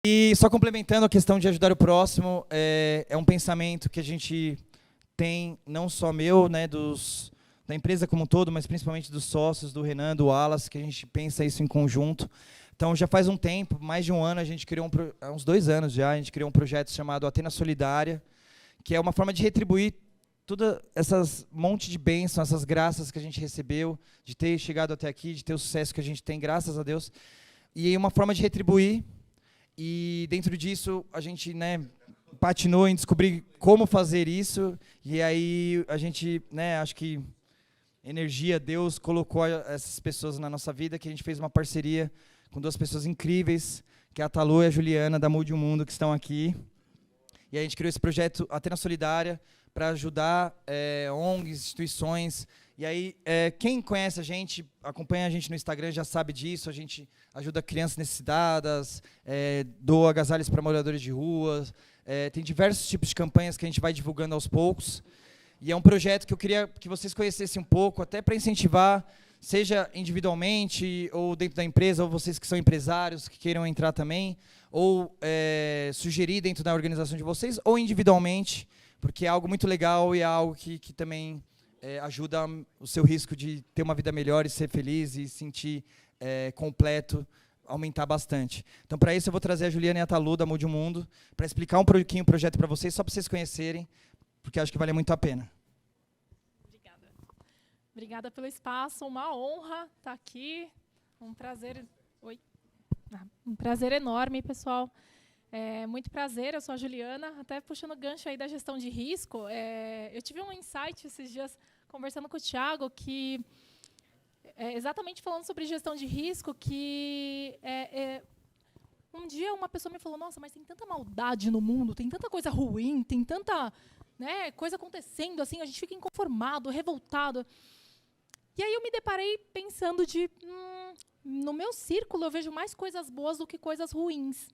E só complementando a questão de ajudar o próximo, é um pensamento que a gente tem, não só meu, né, da empresa como um todo, mas principalmente dos sócios, do Renan, do Wallace, que a gente pensa isso em conjunto. Então, já faz um tempo, mais de um ano, a gente criou há uns 2 anos já, a gente criou um projeto chamado Atena Solidária, que é uma forma de retribuir toda essas monte de bênçãos, essas graças que a gente recebeu, de ter chegado até aqui, de ter o sucesso que a gente tem, graças a Deus. E é uma forma de retribuir. E dentro disso, a gente, né, patinou em descobrir como fazer isso. E aí a gente, né, acho que energia, Deus colocou essas pessoas na nossa vida, que a gente fez uma parceria com 2 pessoas incríveis, que é a Talu e a Juliana, da Mude o Mundo, que estão aqui. E a gente criou esse projeto Atena Solidária para ajudar ONGs, instituições. E aí, quem conhece a gente, acompanha a gente no Instagram, já sabe disso. A gente ajuda crianças necessitadas, doa agasalhos para moradores de rua. Tem diversos tipos de campanhas que a gente vai divulgando aos poucos. E é um projeto que eu queria que vocês conhecessem um pouco, até para incentivar, seja individualmente, ou dentro da empresa, ou vocês que são empresários, que queiram entrar também, ou sugerir dentro da organização de vocês, ou individualmente, porque é algo muito legal e é algo que também ajuda o seu risco de ter uma vida melhor e ser feliz e sentir completo, aumentar bastante. Então, para isso, eu vou trazer a Juliana e a Talu, da Mude o Mundo, para explicar um pouquinho o projeto para vocês, só para vocês conhecerem, porque acho que vale muito a pena. Obrigada. Obrigada pelo espaço, uma honra estar aqui, um prazer... Oi. Um prazer enorme, pessoal. Muito prazer, eu sou a Juliana, até puxando o gancho aí da gestão de risco. Eu tive um insight esses dias, conversando com o Thiago, que exatamente falando sobre gestão de risco, que um dia uma pessoa me falou, nossa, mas tem tanta maldade no mundo, tem tanta coisa ruim, tem tanta, né, coisa acontecendo, assim, a gente fica inconformado, revoltado. E aí eu me deparei pensando no meu círculo eu vejo mais coisas boas do que coisas ruins.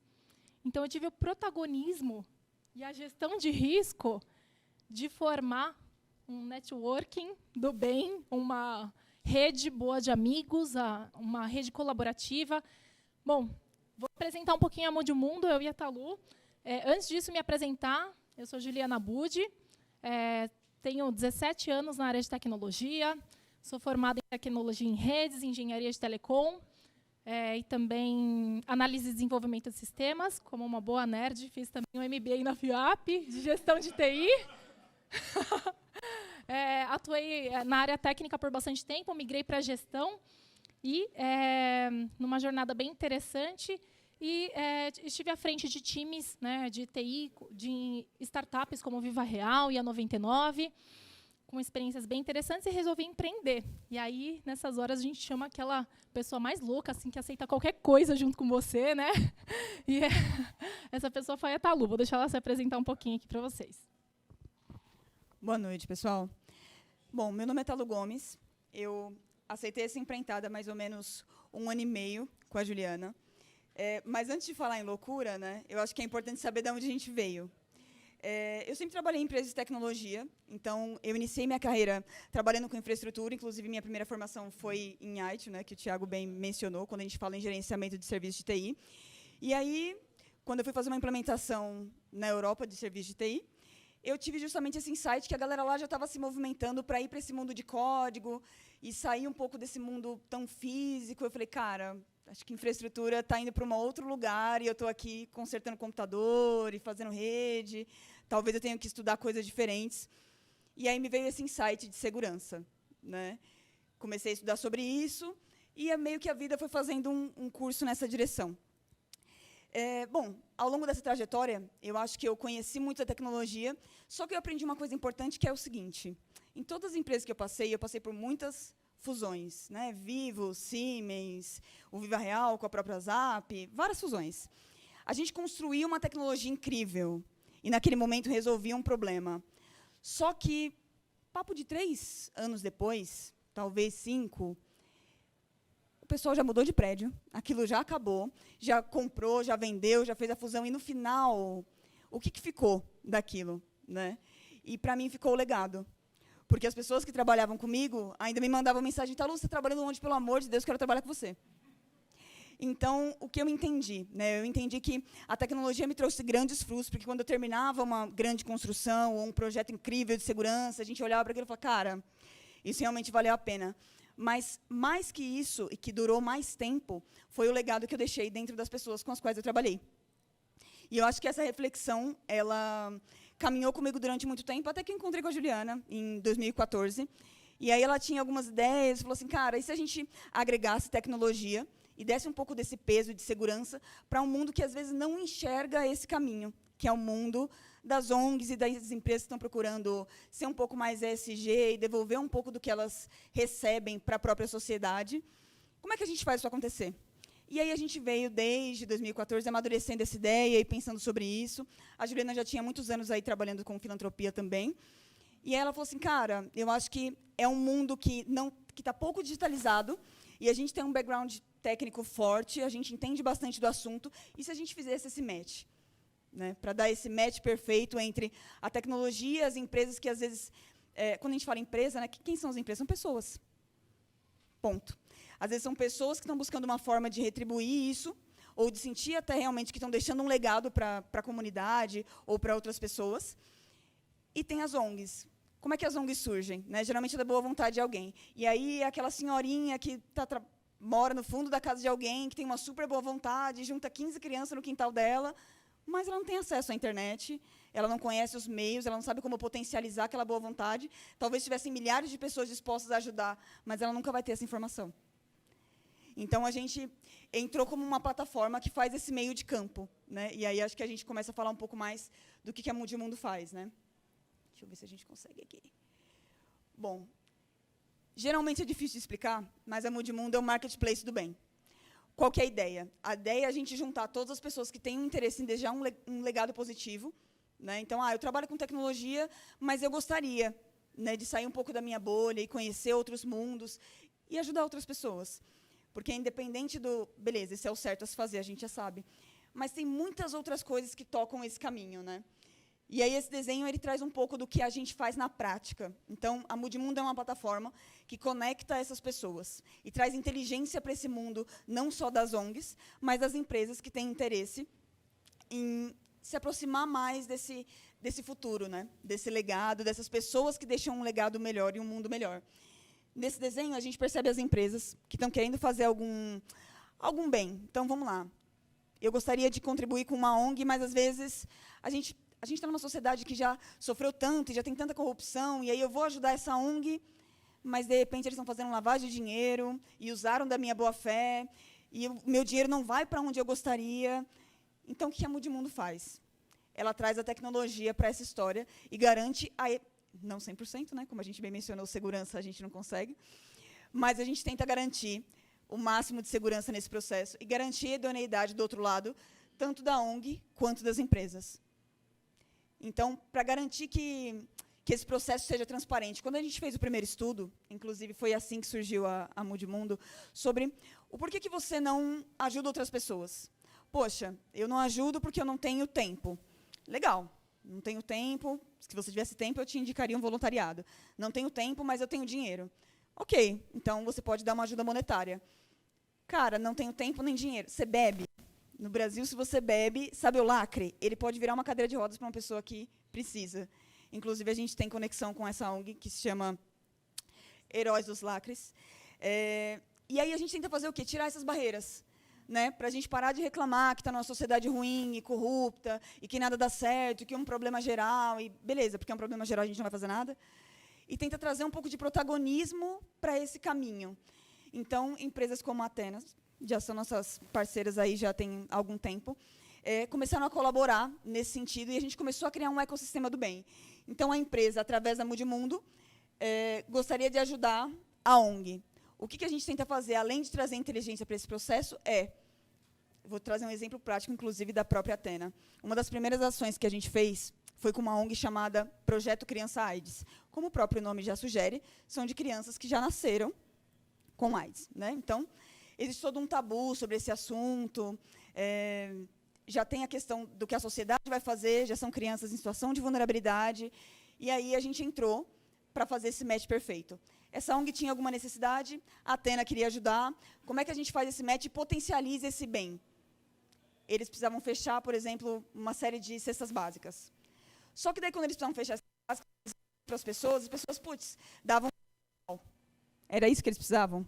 Então, eu tive o protagonismo e a gestão de risco de formar um networking do bem, uma rede boa de amigos, uma rede colaborativa. Bom, vou apresentar um pouquinho a Mude o Mundo, eu e a Talu. Antes disso, me apresentar, eu sou Juliana Budi, tenho 17 anos na área de tecnologia, sou formada em tecnologia em redes, engenharia de telecom, e também análise e desenvolvimento de sistemas, como uma boa nerd, fiz também um MBA na FIAP, de gestão de TI. Atuei na área técnica por bastante tempo, migrei para a gestão, e numa jornada bem interessante, e estive à frente de times, né, de TI, de startups como Viva Real e a 99, com experiências bem interessantes, e resolvi empreender. E aí, nessas horas, a gente chama aquela pessoa mais louca, assim, que aceita qualquer coisa junto com você, né? E essa pessoa foi a Talu. Vou deixar ela se apresentar um pouquinho aqui para vocês. Boa noite, pessoal. Bom, meu nome é Talu Gomes. Eu aceitei essa empreitada há mais ou menos 1 ano e meio com a Juliana. Mas antes de falar em loucura, né, eu acho que é importante saber de onde a gente veio. Eu sempre trabalhei em empresas de tecnologia, então eu iniciei minha carreira trabalhando com infraestrutura, inclusive minha primeira formação foi em IT, né, que o Thiago bem mencionou, quando a gente fala em gerenciamento de serviços de TI. E aí, quando eu fui fazer uma implementação na Europa de serviços de TI, eu tive justamente esse insight que a galera lá já estava se movimentando para ir para esse mundo de código e sair um pouco desse mundo tão físico. Eu falei, cara, acho que infraestrutura está indo para um outro lugar e eu estou aqui consertando computador e fazendo rede. Talvez eu tenha que estudar coisas diferentes. E aí me veio esse insight de segurança, né? Comecei a estudar sobre isso e meio que a vida foi fazendo um curso nessa direção. Bom, ao longo dessa trajetória, eu acho que eu conheci muito a tecnologia, só que eu aprendi uma coisa importante, que é o seguinte. Em todas as empresas que eu passei por muitas fusões, né? Vivo, Siemens, o Viva Real com a própria Zap, várias fusões. A gente construiu uma tecnologia incrível e, naquele momento, resolvia um problema. Só que, papo de 3 anos depois, talvez 5, o pessoal já mudou de prédio, aquilo já acabou, já comprou, já vendeu, já fez a fusão, e, no final, o que ficou daquilo, né? E, para mim, ficou o legado. Porque as pessoas que trabalhavam comigo ainda me mandavam mensagem, Talu, você está trabalhando onde, pelo amor de Deus, quero trabalhar com você. Então, o que eu entendi? Né? Eu entendi que a tecnologia me trouxe grandes frutos, porque quando eu terminava uma grande construção ou um projeto incrível de segurança, a gente olhava para aquilo e falava, cara, isso realmente valeu a pena. Mas, mais que isso, e que durou mais tempo, foi o legado que eu deixei dentro das pessoas com as quais eu trabalhei. E eu acho que essa reflexão, ela caminhou comigo durante muito tempo, até que eu encontrei com a Juliana, em 2014. E aí ela tinha algumas ideias, falou assim, cara, e se a gente agregasse tecnologia e desse um pouco desse peso de segurança para um mundo que, às vezes, não enxerga esse caminho, que é o mundo das ONGs e das empresas que estão procurando ser um pouco mais ESG e devolver um pouco do que elas recebem para a própria sociedade. Como é que a gente faz isso acontecer? E aí a gente veio, desde 2014, amadurecendo essa ideia e pensando sobre isso. A Juliana já tinha muitos anos aí trabalhando com filantropia também. E aí ela falou assim, cara, eu acho que é um mundo que está pouco digitalizado, e a gente tem um background técnico forte, a gente entende bastante do assunto, e se a gente fizesse esse match? Né, para dar esse match perfeito entre a tecnologia e as empresas que, às vezes, quando a gente fala empresa, né, quem são as empresas? São pessoas. Ponto. Às vezes, são pessoas que estão buscando uma forma de retribuir isso, ou de sentir até realmente que estão deixando um legado para a comunidade ou para outras pessoas. E tem as ONGs. Como é que as ONGs surgem? Né? Geralmente é da boa vontade de alguém. E aí, aquela senhorinha que mora no fundo da casa de alguém, que tem uma super boa vontade, junta 15 crianças no quintal dela, mas ela não tem acesso à internet, ela não conhece os meios, ela não sabe como potencializar aquela boa vontade. Talvez tivessem milhares de pessoas dispostas a ajudar, mas ela nunca vai ter essa informação. Então, a gente entrou como uma plataforma que faz esse meio de campo. Né? E aí, acho que a gente começa a falar um pouco mais do que a Mudimundo faz. Né? Deixa eu ver se a gente consegue aqui. Bom, geralmente é difícil de explicar, mas a Mudimundo é o marketplace do bem. Qual que é a ideia? A ideia é a gente juntar todas as pessoas que têm um interesse em deixar um legado positivo. Né? Então, eu trabalho com tecnologia, mas eu gostaria, né, de sair um pouco da minha bolha e conhecer outros mundos e ajudar outras pessoas. Porque, independente do... Beleza, esse é o certo a se fazer, a gente já sabe. Mas tem muitas outras coisas que tocam esse caminho. Né? E aí, esse desenho ele traz um pouco do que a gente faz na prática. Então, a Mudimundo é uma plataforma que conecta essas pessoas e traz inteligência para esse mundo, não só das ONGs, mas das empresas que têm interesse em se aproximar mais desse futuro, né? Desse legado, dessas pessoas que deixam um legado melhor e um mundo melhor. Nesse desenho, a gente percebe as empresas que estão querendo fazer algum bem. Então, vamos lá. Eu gostaria de contribuir com uma ONG, mas, às vezes, a gente está numa sociedade que já sofreu tanto, e já tem tanta corrupção, e aí eu vou ajudar essa ONG, mas, de repente, eles estão fazendo lavagem de dinheiro, e usaram da minha boa-fé, e o meu dinheiro não vai para onde eu gostaria. Então, o que a Mudimundo faz? Ela traz a tecnologia para essa história e garante, não 100%, né, como a gente bem mencionou, segurança a gente não consegue, mas a gente tenta garantir o máximo de segurança nesse processo e garantir a idoneidade do outro lado, tanto da ONG quanto das empresas. Então, para garantir que esse processo seja transparente, quando a gente fez o primeiro estudo, inclusive foi assim que surgiu a Mudimundo, sobre o porquê que você não ajuda outras pessoas. Poxa, eu não ajudo porque eu não tenho tempo. Legal, não tenho tempo, se você tivesse tempo, eu te indicaria um voluntariado. Não tenho tempo, mas eu tenho dinheiro. Ok, então você pode dar uma ajuda monetária. Cara, não tenho tempo nem dinheiro. Você bebe. No Brasil, se você bebe, sabe o lacre? Ele pode virar uma cadeira de rodas para uma pessoa que precisa. Inclusive, a gente tem conexão com essa ONG, que se chama Heróis dos Lacres. E aí a gente tenta fazer o quê? Tirar essas barreiras. Né? Para a gente parar de reclamar que está numa sociedade ruim e corrupta, e que nada dá certo, que é um problema geral. E beleza, porque é um problema geral, a gente não vai fazer nada. E tenta trazer um pouco de protagonismo para esse caminho. Então, empresas como a Atenas, já são nossas parceiras aí já tem algum tempo, começaram a colaborar nesse sentido e a gente começou a criar um ecossistema do bem. Então, a empresa, através da Mudimundo, gostaria de ajudar a ONG. O que a gente tenta fazer, além de trazer inteligência para esse processo, vou trazer um exemplo prático, inclusive, da própria Atena. Uma das primeiras ações que a gente fez foi com uma ONG chamada Projeto Criança AIDS. Como o próprio nome já sugere, são de crianças que já nasceram com AIDS. Né? Então, existe todo um tabu sobre esse assunto, já tem a questão do que a sociedade vai fazer, já são crianças em situação de vulnerabilidade, e aí a gente entrou para fazer esse match perfeito. Essa ONG tinha alguma necessidade, a Atena queria ajudar. Como é que a gente faz esse match e potencializa esse bem? Eles precisavam fechar, por exemplo, uma série de cestas básicas. Só que daí, quando eles precisavam fechar as cestas básicas para as pessoas, putz, davam... Era isso que eles precisavam?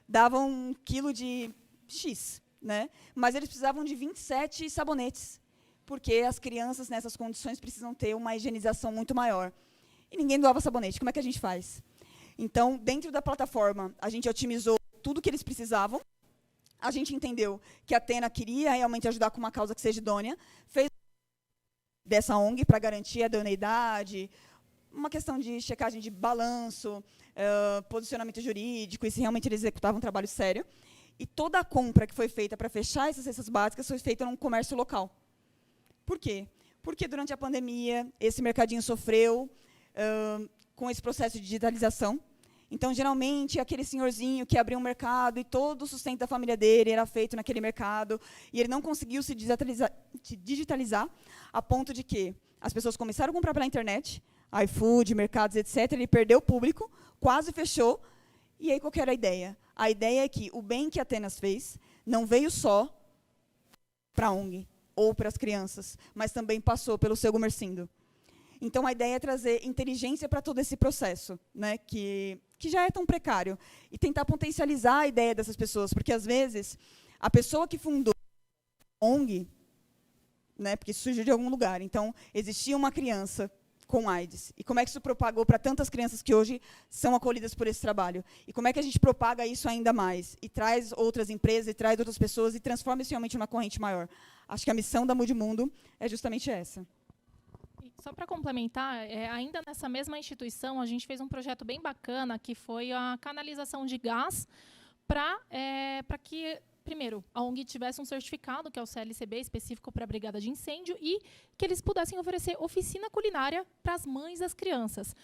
Davam 1 quilo de X, né? Mas eles precisavam de 27 sabonetes, porque as crianças, nessas condições, precisam ter uma higienização muito maior. E ninguém doava sabonete. Como é que a gente faz? Então, dentro da plataforma, a gente otimizou tudo que eles precisavam. A gente entendeu que a Atena queria realmente ajudar com uma causa que seja idônea, fez dessa ONG para garantir a idoneidade, uma questão de checagem de balanço, posicionamento jurídico, e se realmente eles executavam um trabalho sério. E toda a compra que foi feita para fechar essas cestas básicas foi feita num comércio local. Por quê? Porque durante a pandemia, esse mercadinho sofreu com esse processo de digitalização. Então, geralmente, aquele senhorzinho que abriu um mercado e todo o sustento da família dele era feito naquele mercado, e ele não conseguiu se digitalizar a ponto de que as pessoas começaram a comprar pela internet, iFood, mercados, etc. Ele perdeu o público, quase fechou. E aí, qual que era a ideia? A ideia é que o bem que a Atenas fez não veio só para a ONG ou para as crianças, mas também passou pelo seu Gumercindo. Então, a ideia é trazer inteligência para todo esse processo, né, que já é tão precário, e tentar potencializar a ideia dessas pessoas, porque, às vezes, a pessoa que fundou a ONG, né, porque isso surgiu de algum lugar, então, existia uma criança com AIDS, e como é que isso propagou para tantas crianças que hoje são acolhidas por esse trabalho? E como é que a gente propaga isso ainda mais? E traz outras empresas, e traz outras pessoas, e transforma isso realmente numa corrente maior? Acho que a missão da Mude Mundo é justamente essa. Só para complementar, ainda nessa mesma instituição, a gente fez um projeto bem bacana, que foi a canalização de gás para que, primeiro, a ONG tivesse um certificado, que é o CLCB, específico para a Brigada de Incêndio, e que eles pudessem oferecer oficina culinária para as mães das crianças.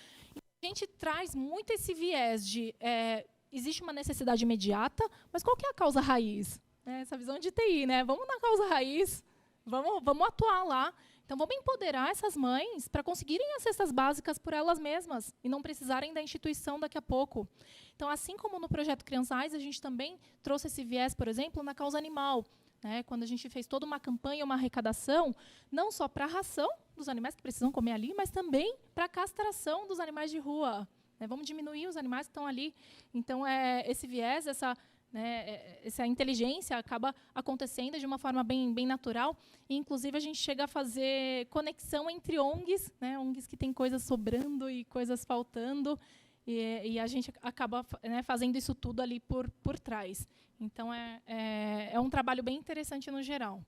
A gente traz muito esse viés de existe uma necessidade imediata, mas qual que é a causa raiz? Essa visão de TI, né? Vamos na causa raiz, vamos atuar lá. Então, vamos empoderar essas mães para conseguirem as cestas básicas por elas mesmas e não precisarem da instituição daqui a pouco. Então, assim como no projeto Criançais, a gente também trouxe esse viés, por exemplo, na causa animal, né? Quando a gente fez toda uma campanha, uma arrecadação, não só para a ração dos animais que precisam comer ali, mas também para a castração dos animais de rua. Né? Vamos diminuir os animais que estão ali. Então, esse viés, essa inteligência acaba acontecendo de uma forma bem natural, e, inclusive, a gente chega a fazer conexão entre ONGs, né, ONGs que têm coisas sobrando e coisas faltando, e a gente acaba fazendo isso tudo ali por trás. Então, é um trabalho bem interessante no geral.